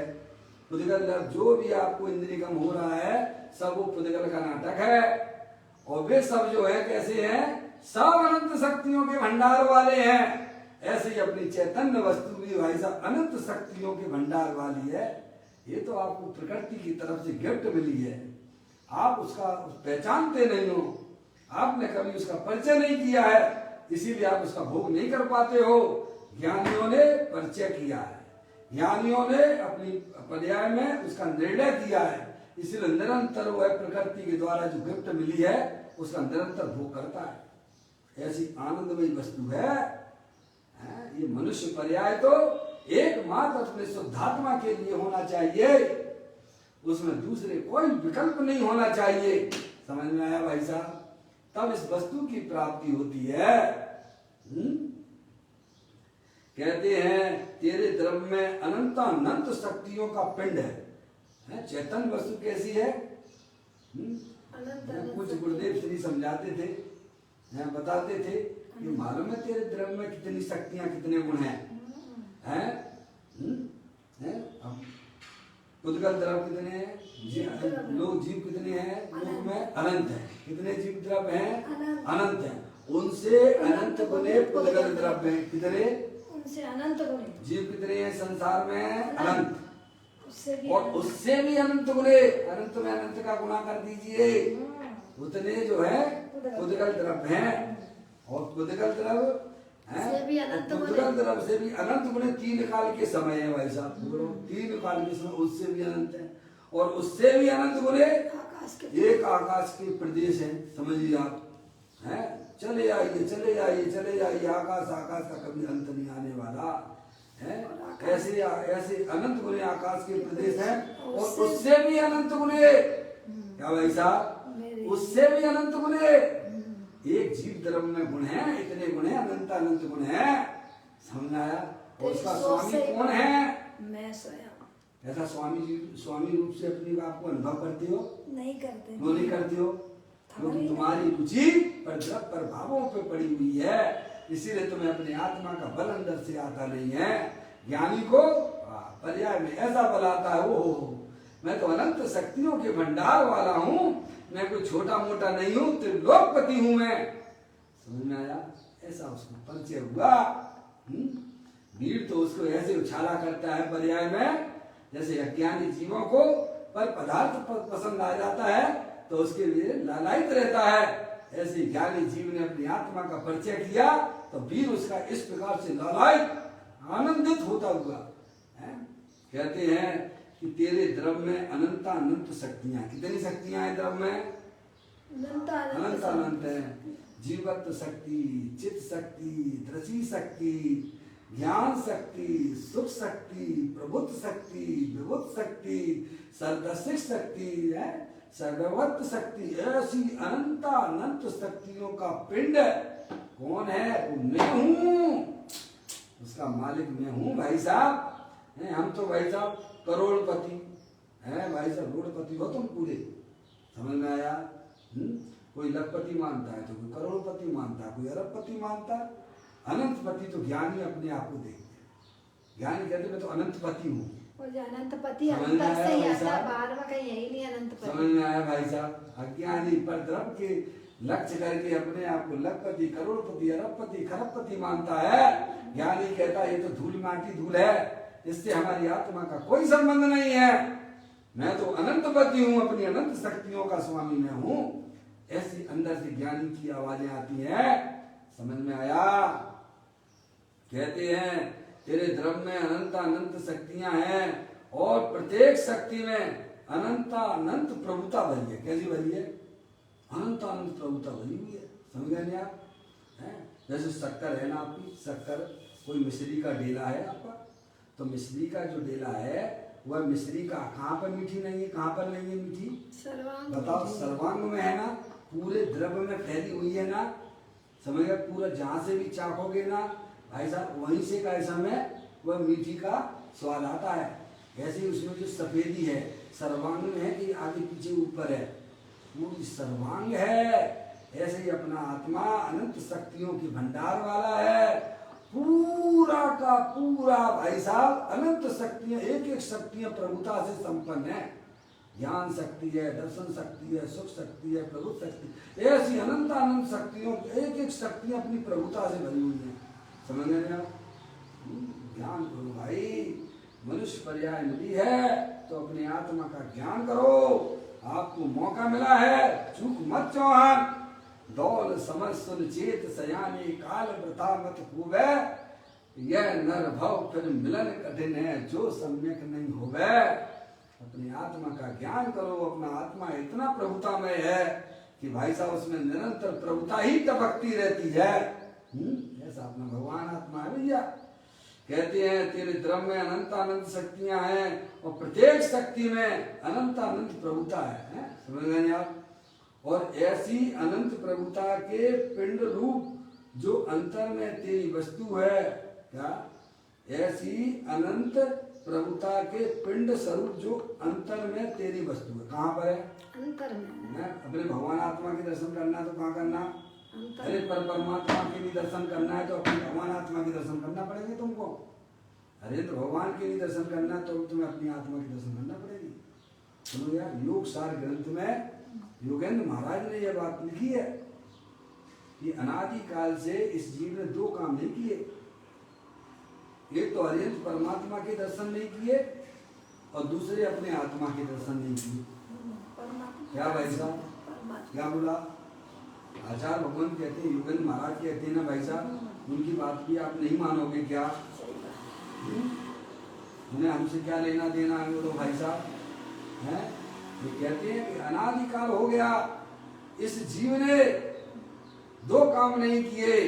पुद्गल जो भी आपको इंद्रियगम हो रहा है सब वो पुद्गल का नाटक है। और वे सब जो है कैसे हैं? सब अनंत शक्तियों के भंडार वाले हैं। ऐसे ही अपनी चैतन्य वस्तु भी भाई साहब अनंत शक्तियों के भंडार वाली है। ये तो आपको प्रकृति की तरफ से गिफ्ट मिली है, आप उसका पहचानते नहीं हो, आपने कभी उसका परिचय नहीं किया है, इसीलिए आप उसका भोग नहीं कर पाते हो। ज्ञानियों ने परिचय किया है, ज्ञानियों ने अपनी पर्याय में उसका निर्णय किया है, इसीलिए निरंतर वह प्रकृति के द्वारा जो गिफ्ट मिली है उसका निरंतर भोग करता है। ऐसी आनंदमयी वस्तु है। ये मनुष्य पर्याय तो एकमात्र अपने शुद्धात्मा के लिए होना चाहिए, उसमें दूसरे कोई विकल्प नहीं होना चाहिए। समझ में आया भाई साहब? तब इस वस्तु की प्राप्ति होती है। कहते हैं तेरे द्रव्य में अनंत शक्तियों का पिंड है। चैतन्य वस्तु कैसी है? कुछ गुरुदेव श्री समझाते थे, बताते थे कि मालूम है तेरे द्रव्य में कितनी शक्तियां, कितने गुण हैं? पुद्गल द्रव्य कितने हैं? लोग जीव कितने हैं? लोग में अनंत है। कितने जीव द्रव्य हैं? अनंत हैं। उनसे अनंत गुने पुद्गल द्रव्य हैं। कितने? उनसे अनंत गुने। जीव कितने हैं संसार में? अनंत। और उससे भी अनंत गुने, अनंत में अनंत का गुणा कर दीजिए, उतने जो है पुद्गल द्रव्य हैं। और पुद्गल द्रव्य पुद्गल द्रव्य से भी अनंत गुणे 3 काल के समय है भाई साहब। 3 काल के समय उससे भी अनंत है। और उससे भी अनंत गुणे एक आकाश के प्रदेश है। समझिए आप, हैं? चले आइए चले आइए चले आइए, आकाश का कभी अंत नहीं आने वाला है। ऐसे अनंत गुणे आकाश के प्रदेश हैं। और उससे भी अनंत गुणे, क्या भाई साहब? उससे भी अनंत गुणे। एक जीव द्रव्य में गुण है, इतने गुण है, अनंत गुण है। समझ आया? और उसका स्वामी कौन है? मैं स्वयं। ऐसा स्वामी रूप से अपनी बात को अनुभव करती हो? नहीं करते। वो नहीं करती हो क्योंकि तुम्हारी रुचि पर द्रव्य प्रभावों पे पड़ी हुई है, इसीलिए तुम्हें अपने आत्मा का बल अंदर से आता नहीं है। ज्ञानी को पर्याय में ऐसा बल आता है, वो मैं तो अनंत शक्तियों के भंडार वाला हूँ, मैं कोई छोटा मोटा नहीं हूँ, त्रिलोकपति हूँ मैं। समझ में आया? ऐसा उसको परिचय हुआ। भीड़ तो उसको ऐसे उछाला करता है पर्याय में, जैसे अज्ञानी जीवों को पर पदार्थ पसंद आ जाता है तो उसके लिए लालायित रहता है। ऐसे ज्ञानी जीव ने अपनी आत्मा का परिचय किया तो वीर उसका इस प्रकार से लालायित आनंदित होता हुआ है। कहते हैं कि तेरे द्रव्य में अनंत शक्तियां। कितनी शक्तियां हैं द्रव्य में? अनंत है। जीवत्व शक्ति, चित्त शक्ति, दृष्टि शक्ति, ज्ञान शक्ति, सुख शक्ति, प्रबुद्ध शक्ति, विबुद्ध शक्ति, सर्वदर्शिक शक्ति है, सर्ववत्त शक्ति। ऐसी अनंत शक्तियों का पिंड कौन है? वो मैं हूँ, उसका मालिक मैं हूँ भाई साहब। हम तो भाई साहब करोड़पति हैं भाई साहब, करोड़पति हो तुम पूरे, समझ में आया? कोई लखपति मानता है तो कोई करोड़पति मानता है, कोई अरबपति मानता है। अनंतपति तो ज्ञानी अपने आप को देखते हैं। ज्ञानी कहते मैं तो अनंतपति हूँ। वो जो अनंतपति अंतर से ही आता है, बाहर में कहीं यही नहीं अनंतपति। समझ में आया भाई साहब? अज्ञानी पर द्रव के लक्ष्य करके अपने आप को लखपति, करोड़पति, अरबपति, खरबपति मानता है। ज्ञानी कहता है ये तो धूल माटी धूल है, इससे हमारी आत्मा का कोई संबंध नहीं है। मैं तो अनंतपति हूँ, अपनी अनंत शक्तियों का स्वामी मैं हूँ। ऐसी अंदर से ज्ञानी की आवाजें आती हैं। समझ में आया? कहते हैं तेरे द्रव्य में अनंत अनंत शक्तियां हैं और प्रत्येक शक्ति में अनंत अनंत प्रभुता भरी है। कैसी भरी है? अनंत अनंत प्रभुता भरी हुई है। समझ गए आप? जैसे शक्कर है ना, आपकी शक्कर, कोई मिश्री का डेला है आपका, तो मिश्री का जो डेला है वह मिश्री का कहाँ पर मीठी नहीं है, कहाँ पर नहीं है मीठी? सर्वांग। बताओ, सर्वांग में है ना, पूरे द्रव्य में फैली हुई है ना। समझ गए? पूरा जहां से भी चाखोगे ना भाई साहब, वहीं से कैसा में वह मीठी का स्वाद आता है। ऐसे उसमें जो सफेदी है सर्वांग में है कि आगे पीछे ऊपर है, पूरी सर्वांग है। ऐसे ही अपना आत्मा अनंत शक्तियों की भंडार वाला है, पूरा का पूरा भाई साहब अनंत शक्तियां, एक एक शक्तियां प्रभुता से संपन्न है। ज्ञान शक्ति है, दर्शन शक्ति है, सुख शक्ति है, प्रभु शक्ति, ऐसी अनंत अनंत शक्तियों, एक एक शक्तियां अपनी प्रभुता से भरी हुई है। समझ गए आप? ज्ञान करो भाई, मनुष्य पर्याय मिली है तो अपनी आत्मा का ज्ञान करो। आपको मौका मिला है, चूक मत चौहान। दौल समझ सुन चेत सयाने, काल वृथा मत खूबे। यह नर भव फिर मिलन कठिन है, जो सम्यक नहीं होवे। अपनी आत्मा का ज्ञान करो। अपना आत्मा इतना प्रभुतामय है कि भाई साहब उसमें निरंतर प्रभुता ही टपकती रहती है। ऐसा अपना भगवान आत्मा है भैया। कहते हैं तेरे द्रव्य में अनंत अनंत शक्तियां हैं और प्रत्येक शक्ति में अनंत अनंत प्रभुता है। समझ गए आप? और ऐसी अनंत प्रभुता के पिंड रूप जो अंतर में तेरी वस्तु है, क्या ऐसी अनंत प्रभुता के पिंड स्वरूप जो अंतर में तेरी वस्तु है, कहाँ पर है? अंतर में। अपने भगवान आत्मा के दर्शन करना है तो कहाँ करना? अरे परमात्मा के लिए दर्शन करना है तो अपने भगवान आत्मा के दर्शन करना पड़ेगा तुमको। अरे तो भगवान के लिए दर्शन करना तो तुम्हें अपनी आत्मा के दर्शन करना पड़ेगी। सुनो यार, योग सार ग्रंथ में योगेंद्र महाराज ने यह बात लिखी है कि अनादि काल से इस जीव ने दो काम नहीं किए। एक तो अरिहंत परमात्मा के दर्शन नहीं किए और दूसरे अपने आत्मा के दर्शन नहीं किए। क्या भाई साहब? क्या बोला? आचार्य भगवान कहते हैं, योगेंद्र महाराज कहते हैं ना भाई साहब, उनकी बात भी आप नहीं मानोगे क्या? उन्हें हमसे क्या लेना देना है बोलो भाई साहब? हैं? ये कहते हैं कि अनादिकाल हो गया, इस जीव ने दो काम नहीं किए।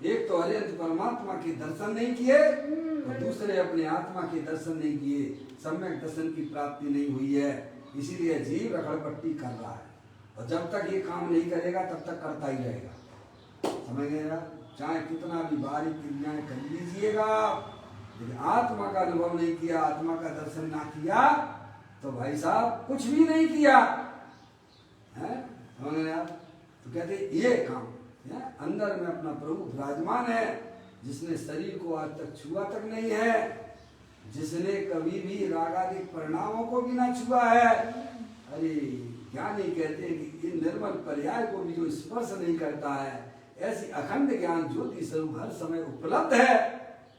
एक तो अरिहंत परमात्मा के दर्शन नहीं किए और दूसरे अपने आत्मा के दर्शन नहीं किए। सम्यक दर्शन की प्राप्ति नहीं हुई है, इसीलिए जीव रखड़पट्टी कर रहा है। और जब तक ये काम नहीं करेगा तब तक करता ही रहेगा। समझ गए ना? चाहे कितना भी बारीक क्रियाएं कर लीजिएगा, लेकिन आत्मा का अनुभव नहीं किया, आत्मा का दर्शन ना किया तो भाई साहब कुछ भी नहीं किया है। समझ गए आप? तो कहते ये काम है, अंदर में अपना प्रभु विराजमान है, जिसने शरीर को आज तक छुआ तक नहीं है, जिसने कभी भी रागादिक परिणामों को भी ना छुआ है। अरे ज्ञानी कहते हैं कि ये निर्मल पर्याय को भी जो स्पर्श नहीं करता है, ऐसी अखंड ज्ञान ज्योति स्वरूप हर समय उपलब्ध है,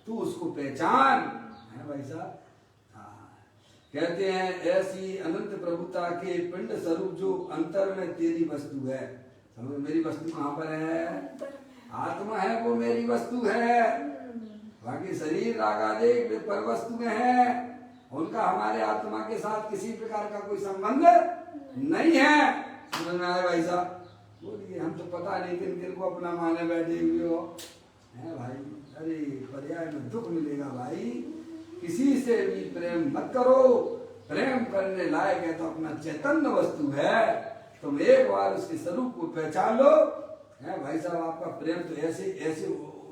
तू उसको पहचान है भाई साहब। कहते हैं ऐसी अनंत प्रभुता के पिंड स्वरूप जो अंतर में तेरी वस्तु है। समझ, मेरी वस्तु कहाँ पर है? आत्मा है, वो मेरी वस्तु है। बाकी शरीर रागादिक पर वस्तुएं हैं, उनका हमारे आत्मा के साथ किसी प्रकार का कोई संबंध नहीं है। समझ में आया भाई साहब? बोलिए, हम तो पता नहीं किन किन को अपना माने बैठे हुए हो है भाई। अरे पर्याय में दुख मिलेगा भाई। किसी से भी प्रेम मत करो, प्रेम करने लायक है तो अपना चैतन्य वस्तु है, तुम एक बार उसके स्वरूप को पहचान लो है भाई साहब। आपका प्रेम तो ऐसे ऐसे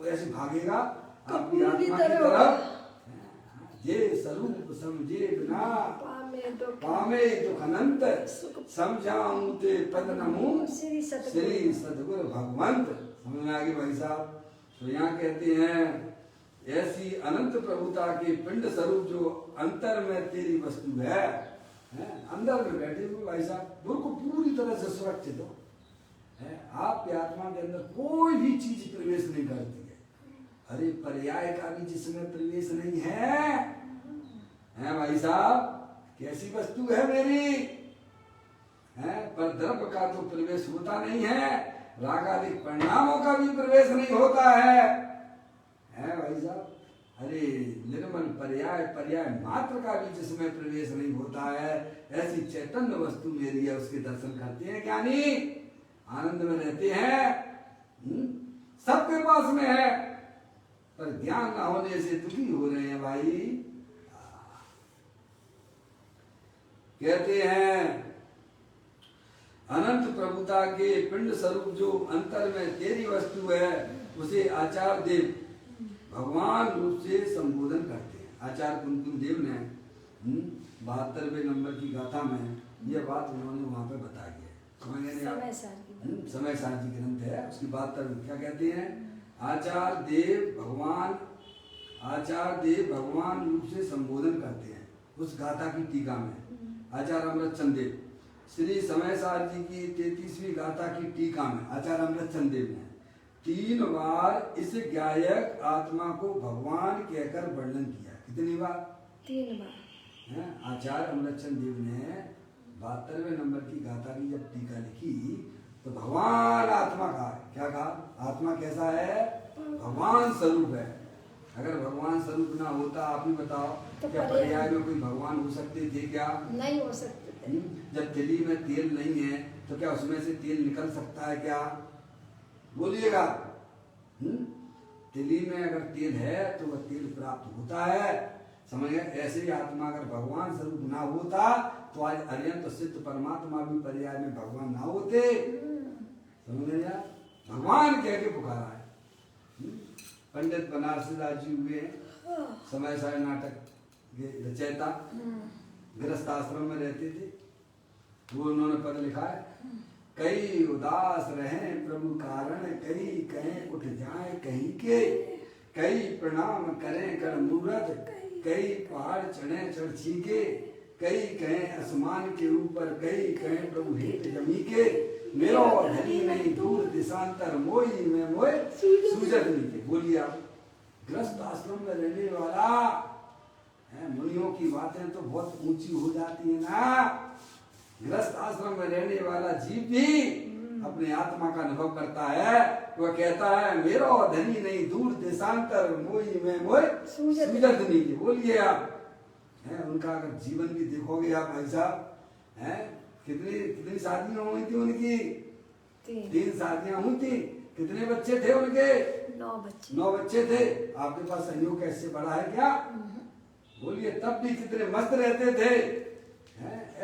ऐसे भागेगा आपकी आत्मा की तरफ, जे स्वरूप समझे बिना पामे दुख अनंत समझाऊं ते पद नमूं श्री श्री सतगुरु भगवंत। समझ में आ गई भाई साहब। तो यहाँ कहते हैं ऐसी अनंत प्रभुता के पिंड स्वरूप जो अंतर में तेरी वस्तु है, अंदर में बैठे हुए भाई साहब बिल्कुल पूरी तरह से सुरक्षित हो। आपकी आत्मा के अंदर कोई भी चीज प्रवेश नहीं करती है। अरे पर्याय का भी जिसमें प्रवेश नहीं है भाई साहब, कैसी वस्तु है मेरी, पर द्रव्य का तो प्रवेश होता नहीं है, रागादिक परिणामों का भी प्रवेश नहीं होता है भाई साहब। अरे निर्मल पर्याय मात्र का भी जिसमें प्रवेश नहीं होता है, ऐसी चैतन्य वस्तु मेरी है, उसके दर्शन करते हैं ज्ञानी, आनंद में रहते हैं। सबके पास में है, पर ज्ञान ना होने से दुखी हो रहे हैं भाई। कहते हैं अनंत प्रभुता के पिंड स्वरूप जो अंतर में तेरी वस्तु है, उसे आचार्य देव भगवान रूप से संबोधन करते हैं। आचार्य कुंकुम देव ने 72वें नंबर की गाथा में यह बात उन्होंने वहां पे बताई है। समय सार जी ग्रंथ है, उसकी बात क्या कहते हैं, आचार्य देव भगवान रूप से संबोधन करते हैं। उस गाथा की टीका में आचार्य अमृतचंद देव श्री समय सार जी की 33वीं गाथा की टीका में आचार्य अमृतचंद देव ने 3 बार इस गायक आत्मा को भगवान कहकर वर्णन किया। कितनी बार? 3 बार। आचार्य अमृतचंद देव ने 72वें नंबर की गाथा की जब टीका लिखी तो भगवान आत्मा कहा। क्या कहा? आत्मा कैसा है? भगवान स्वरूप है। अगर भगवान स्वरूप ना होता, आप ही बताओ, तो क्या पर्याय में कोई भगवान हो सकते थे क्या? नहीं हो सकते थे। जब तिली में तेल नहीं है तो क्या उसमें से तेल निकल सकता है क्या? बोलिएगा। तिली में अगर तेल है तो वह तेल प्राप्त होता है, समझ गए? ऐसे ही आत्मा अगर भगवान स्वरूप ना होता तो आज अत्यंत सिद्ध परमात्मा भी पर्याय में भगवान ना होते। समझ गए? भगवान कह के पुकारा है। पंडित बनारसी दास जी हुए समय सारे नाटक के रचयिता, गृहस्थ आश्रम में रहते थे। वो उन्होंने पद लिखा है, कई उदास रहे प्रभु कारण, कई कहें उठ जाए कहीं के, कई प्रणाम करें कर मूरत, कई पहाड़ चढ़े चढ़ छीके, कई कहें आसमान के ऊपर, कई कहें प्रभु हेठ जमी के, मेरो धनी नहीं दूर दिशांतर मोई में मोए सूजत नीचे। बोलिए आप, गृहस्थ आश्रम में रहने वाला मुनियों की बातें तो बहुत ऊंची हो जाती है ना। गृहस्थ आश्रम में रहने वाला जीव भी अपने आत्मा का अनुभव करता है। वह कहता है मेरो धनी नहीं दूर देशांतर मोई में मोए सूजत नीचे। बोलिए आप, उनका अगर जीवन भी देखोगे आप भाई साहब, कितनी शादियां हुई थी उनकी? 3 शादियां हुई थी। कितने बच्चे थे उनके? 9 बच्चे थे। आपके पास संयोग कैसे बड़ा है क्या? बोलिए, तब भी कितने मस्त रहते थे।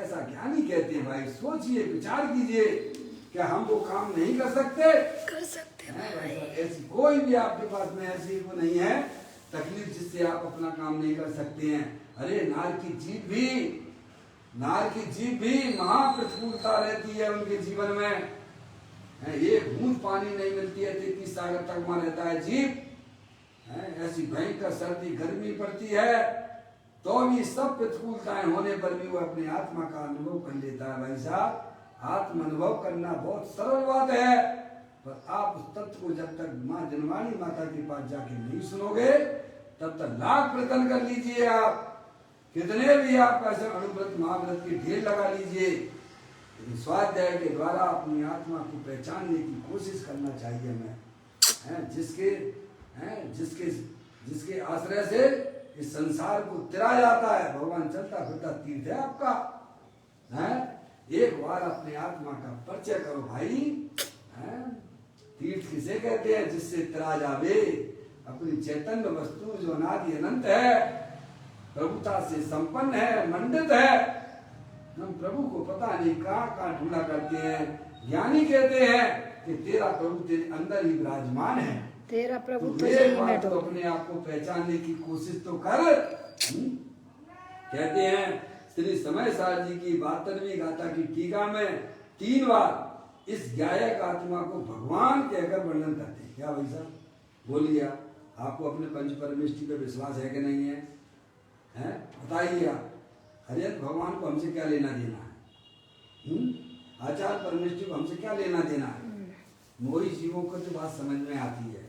ऐसा ज्ञानी कहते हैं भाई, सोचिए, विचार कीजिए, क्या हम वो काम नहीं कर सकते? कर सकते हैं। ऐसी कोई भी आपके पास में ऐसी वो नहीं है तकलीफ जिससे आप अपना काम नहीं कर सकते हैं। अरे नार की जीभ भी महाप्रतिकूलता रहती है उनके जीवन में। एक बूंद पानी नहीं मिलती है, 33 सागर तक वहां रहता है जीव। ऐसी भयंकर सर्दी गर्मी पड़ती है तो भी सब प्रतिकूलताएं होने पर भी वो अपने आत्मा का अनुभव कर लेता है। भाई साहब, आत्म अनुभव करना बहुत सरल बात है, पर आप उस तत्व को जब तक माँ जनवाणी माता के पास जाके नहीं सुनोगे तब तक लाख प्रयत्न कर लीजिए, आप कितने भी आप ऐसे अणुव्रत महाव्रत के ढेर लगा लीजिए, लेकिन स्वाध्याय के द्वारा अपनी आत्मा को पहचानने की कोशिश करना चाहिए हमें। जिसके आश्रय से इस संसार को तिरा जाता है। भगवान चलता फिरता तीर्थ है आपका। एक बार अपने आत्मा का परिचय करो भाई। तीर्थ किसे कहते हैं? जिससे तिरा जावे अपनी चैतन्य वस्तु जो अनादि अनंत है, प्रभुता से संपन्न है, मंडित है। हम प्रभु को पता नहीं कहाँ ढूंढा करते हैं। ज्ञानी कहते हैं कि तेरा प्रभु तेरे अंदर ही विराजमान है। तेरा प्रभु तो अपने आप को पहचानने की कोशिश तो कर। कहते हैं श्री समय सार जी की 72वीं गाथा की टीका में 3 बार इस गायक आत्मा को भगवान कहकर वर्णन करते हैं। क्या भाई साहब बोलिए, आपको अपने पंच परमेष्टि पे विश्वास है कि नहीं है? हैं बताइए आप। अरे भगवान को हमसे क्या लेना देना है? आचार परमेष्टि को हमसे क्या लेना देना है? मोही जीवों को तो बात समझ में आती है,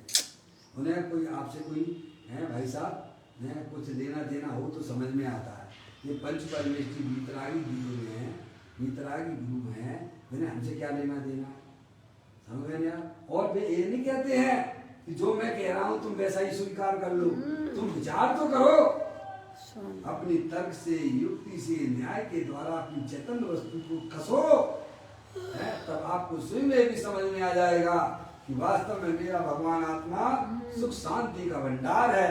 उन्हें कोई आपसे कोई है भाई साहब ने कुछ लेना देना हो तो समझ में आता है। ये पंच परमेष्टि वीतरागी गुरु हैं, वीतरागी गुरु हैं, उन्हें हमसे क्या लेना देना? समझ गए आप? और वे ये नहीं कहते हैं कि जो मैं कह रहा हूं तुम वैसा ही स्वीकार कर लो, तुम विचार तो करो अपनी तर्क से, युक्ति से, न्याय के द्वारा अपनी चैतन्य वस्तु को कसो, तब आपको स्वयं में भी समझ में आ जाएगा कि वास्तव में मेरा भगवान आत्मा सुख शांति का भंडार है,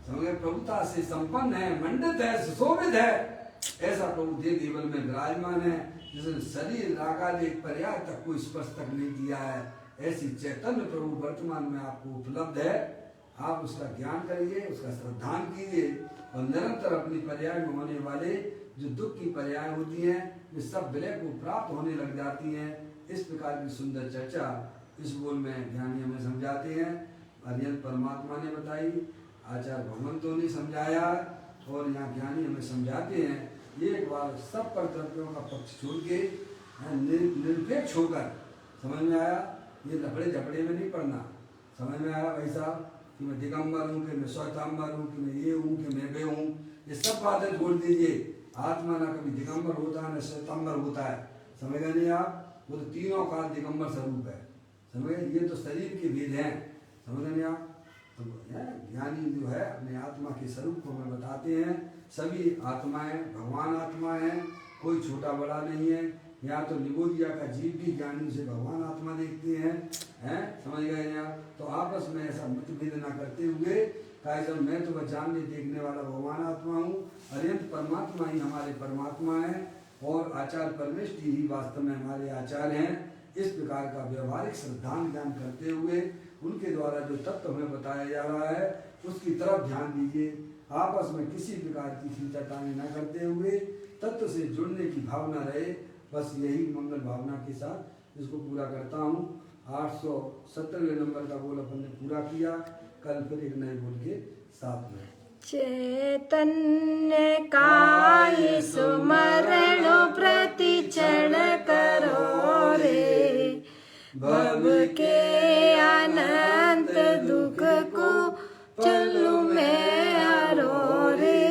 समझे, प्रभुता से संपन्न है, मंडित है, सुशोभित है। ऐसा प्रभु देव देवल में विराजमान है, जिसने शरीर रागादि एक पर्याय तक को स्पर्श तक नहीं किया है। ऐसी चैतन्य प्रभु वर्तमान में आपको उपलब्ध है। आप उसका ज्ञान करिए, उसका श्रद्धान कीजिए और निरंतर अपनी पर्याय में होने वाले जो दुख की पर्याय होती हैं वे सब विलय को प्राप्त होने लग जाती हैं। इस प्रकार की सुंदर चर्चा इस बोल में ज्ञानी हमें समझाते हैं। अर्यंत परमात्मा ने बताई, आचार्य भगवंतों ने समझाया और यहाँ ज्ञानी हमें समझाते हैं। एक बार सब पर द्रव्यों का पक्ष छोड़ के निरपेक्ष होकर, समझ में आया? ये लफड़े झपड़े में नहीं पड़ना। समझ में आया भाई साहब कि मैं दिगंबर हूँ, कि मैं श्वेतांबर हूँ, कि मैं ये हूँ, कि मैं वे हूँ, ये सब बातें छोड़ दीजिए। आत्मा ना कभी दिगंबर होता है ना श्वेतांबर होता है, समझ गए नहीं आप? वो तो तीनों का दिगंबर स्वरूप है, समझ गए? ये तो शरीर के भेद हैं, समझ गए नहीं आप? तो ज्ञानी जो है अपने आत्मा के स्वरूप को हमें बताते हैं। सभी आत्माएं भगवान आत्मा हैं, कोई छोटा बड़ा नहीं है। यहाँ तो निगोदिया का जीव भी ज्ञानी से भगवान आत्मा देखते हैं, समझ गए नहीं आप? तो आपस में ऐसा मतभेद न करते हुए कहा जब मैं तो जानने देखने वाला भगवान आत्मा हूँ, अत्यंत परमात्मा ही हमारे परमात्मा है और आचार परमेष्टि ही वास्तव में हमारे आचार्य हैं। इस प्रकार का व्यवहारिक श्रद्धान ज्ञान करते हुए उनके द्वारा जो तत्व हमें बताया जा रहा है उसकी तरफ ध्यान दीजिए। आपस में किसी प्रकार की खींचातानी न करते हुए तत्व से जुड़ने की भावना रहे। बस यही मंगल भावना के साथ इसको पूरा करता हूँ। 817वें नंबर का बोल अपन ने पूरा किया। कल फिर एक नए बोल के साथ में चैतन्य काय सुमरण प्रतिक्षण करो रे, भव के अनंत दुख को चलू मैं हरो रे,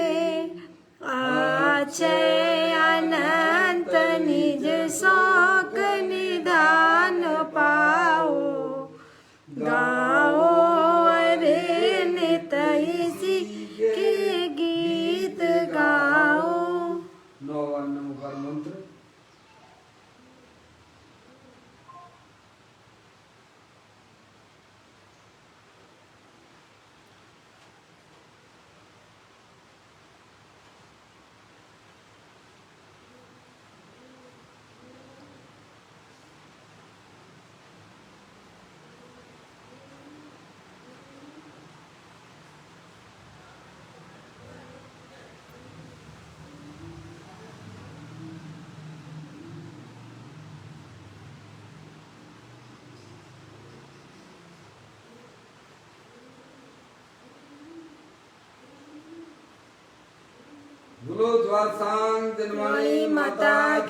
आचय अनंत निज शोक निधान पाओ, गाओ अरे नितैसी के गीत गाओ। 9 नमोकार मंत्र। बोलो द्वार सांग जनवाणी माता।